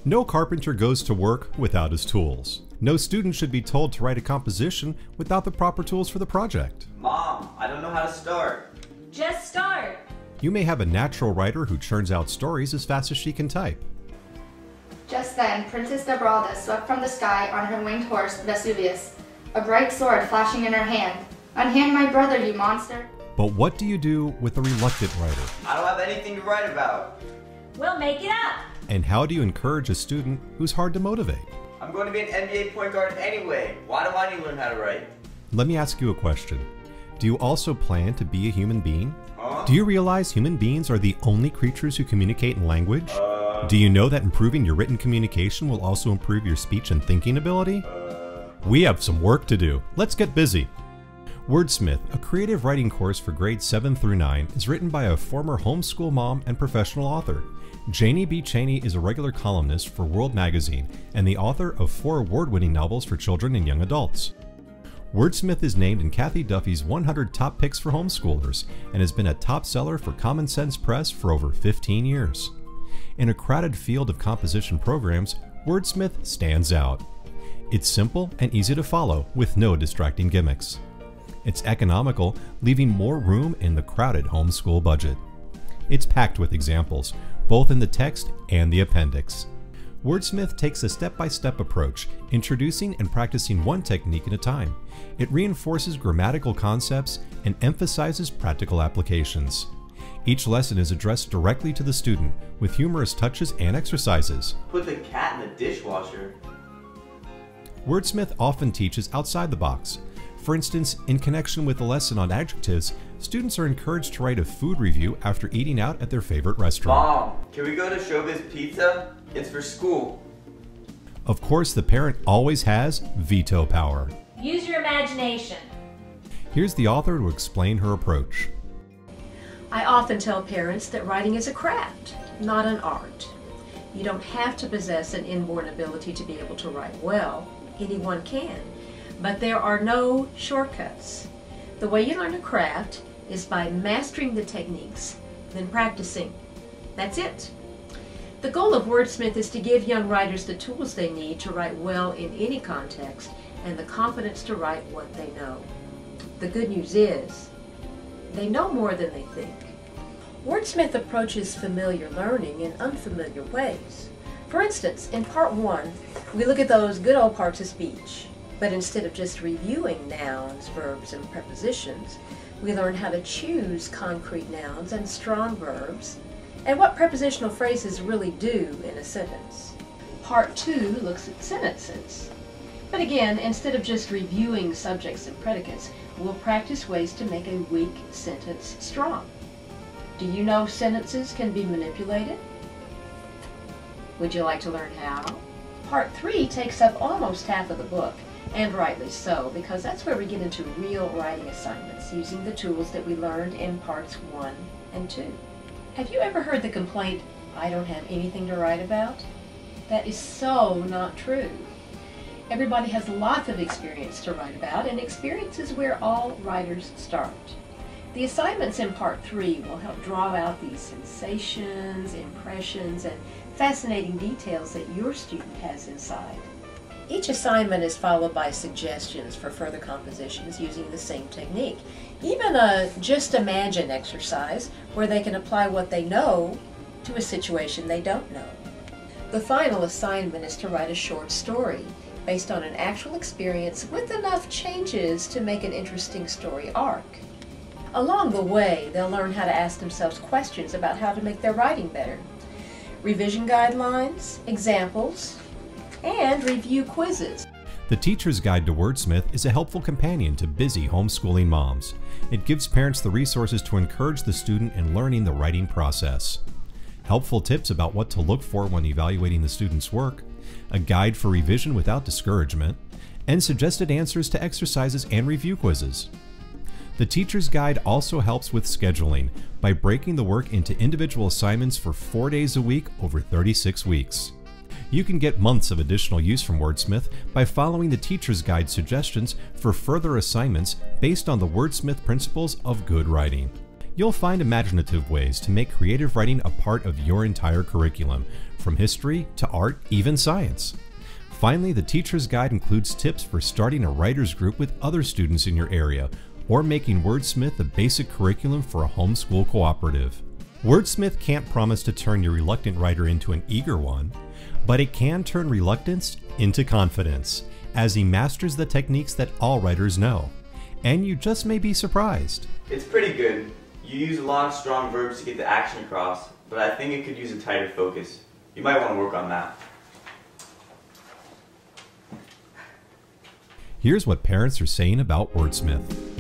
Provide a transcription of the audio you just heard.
No carpenter goes to work without his tools. No student should be told to write a composition without the proper tools for the project. Mom, I don't know how to start. Just start. You may have a natural writer who churns out stories as fast as she can type. Just then, Princess Debralda swept from the sky on her winged horse, Vesuvius, a bright sword flashing in her hand. Unhand my brother, you monster! But what do you do with a reluctant writer? I don't have anything to write about. We'll make it up. And how do you encourage a student who's hard to motivate? I'm going to be an NBA point guard anyway. Why do I need to learn how to write? Let me ask you a question. Do you also plan to be a human being? Huh? Do you realize human beings are the only creatures who communicate in language? Do you know that improving your written communication will also improve your speech and thinking ability? We have some work to do. Let's get busy. Wordsmith, a creative writing course for grades 7 through 9, is written by a former homeschool mom and professional author. Janie B. Cheaney is a regular columnist for World Magazine and the author of 4 award-winning novels for children and young adults. Wordsmith is named in Kathy Duffy's 100 Top Picks for Homeschoolers and has been a top seller for Common Sense Press for over 15 years. In a crowded field of composition programs, Wordsmith stands out. It's simple and easy to follow with no distracting gimmicks. It's economical, leaving more room in the crowded homeschool budget. It's packed with examples, both in the text and the appendix. Wordsmith takes a step-by-step approach, introducing and practicing one technique at a time. It reinforces grammatical concepts and emphasizes practical applications. Each lesson is addressed directly to the student with humorous touches and exercises. Put the cat in the dishwasher. Wordsmith often teaches outside the box. For instance, in connection with a lesson on adjectives, students are encouraged to write a food review after eating out at their favorite restaurant. Mom, can we go to Showbiz Pizza? It's for school. Of course, the parent always has veto power. Use your imagination. Here's the author to explain her approach. I often tell parents that writing is a craft, not an art. You don't have to possess an inborn ability to be able to write well. Anyone can. But there are no shortcuts. The way you learn a craft is by mastering the techniques, then practicing. That's it. The goal of Wordsmith is to give young writers the tools they need to write well in any context and the confidence to write what they know. The good news is, they know more than they think. Wordsmith approaches familiar learning in unfamiliar ways. For instance, in part 1, we look at those good old parts of speech. But instead of just reviewing nouns, verbs, and prepositions, we learn how to choose concrete nouns and strong verbs, and what prepositional phrases really do in a sentence. Part 2 looks at sentences. But again, instead of just reviewing subjects and predicates, we'll practice ways to make a weak sentence strong. Do you know sentences can be manipulated? Would you like to learn how? Part 3 takes up almost half of the book. And rightly so, because that's where we get into real writing assignments using the tools that we learned in parts 1 and 2. Have you ever heard the complaint, I don't have anything to write about? That is so not true. Everybody has lots of experience to write about, and experience is where all writers start. The assignments in part 3 will help draw out these sensations, impressions, and fascinating details that your student has inside. Each assignment is followed by suggestions for further compositions using the same technique. Even a just imagine exercise where they can apply what they know to a situation they don't know. The final assignment is to write a short story based on an actual experience with enough changes to make an interesting story arc. Along the way, they'll learn how to ask themselves questions about how to make their writing better. Revision guidelines, examples, and review quizzes. The Teacher's Guide to Wordsmith is a helpful companion to busy homeschooling moms. It gives parents the resources to encourage the student in learning the writing process. Helpful tips about what to look for when evaluating the student's work, a guide for revision without discouragement, and suggested answers to exercises and review quizzes. The Teacher's Guide also helps with scheduling by breaking the work into individual assignments for 4 days a week over 36 weeks. You can get months of additional use from Wordsmith by following the Teacher's Guide suggestions for further assignments based on the Wordsmith principles of good writing. You'll find imaginative ways to make creative writing a part of your entire curriculum, from history to art, even science. Finally, the Teacher's Guide includes tips for starting a writer's group with other students in your area, or making Wordsmith a basic curriculum for a homeschool cooperative. Wordsmith can't promise to turn your reluctant writer into an eager one, but it can turn reluctance into confidence, as he masters the techniques that all writers know. And you just may be surprised. It's pretty good. You use a lot of strong verbs to get the action across, but I think it could use a tighter focus. You might want to work on that. Here's what parents are saying about Wordsmith.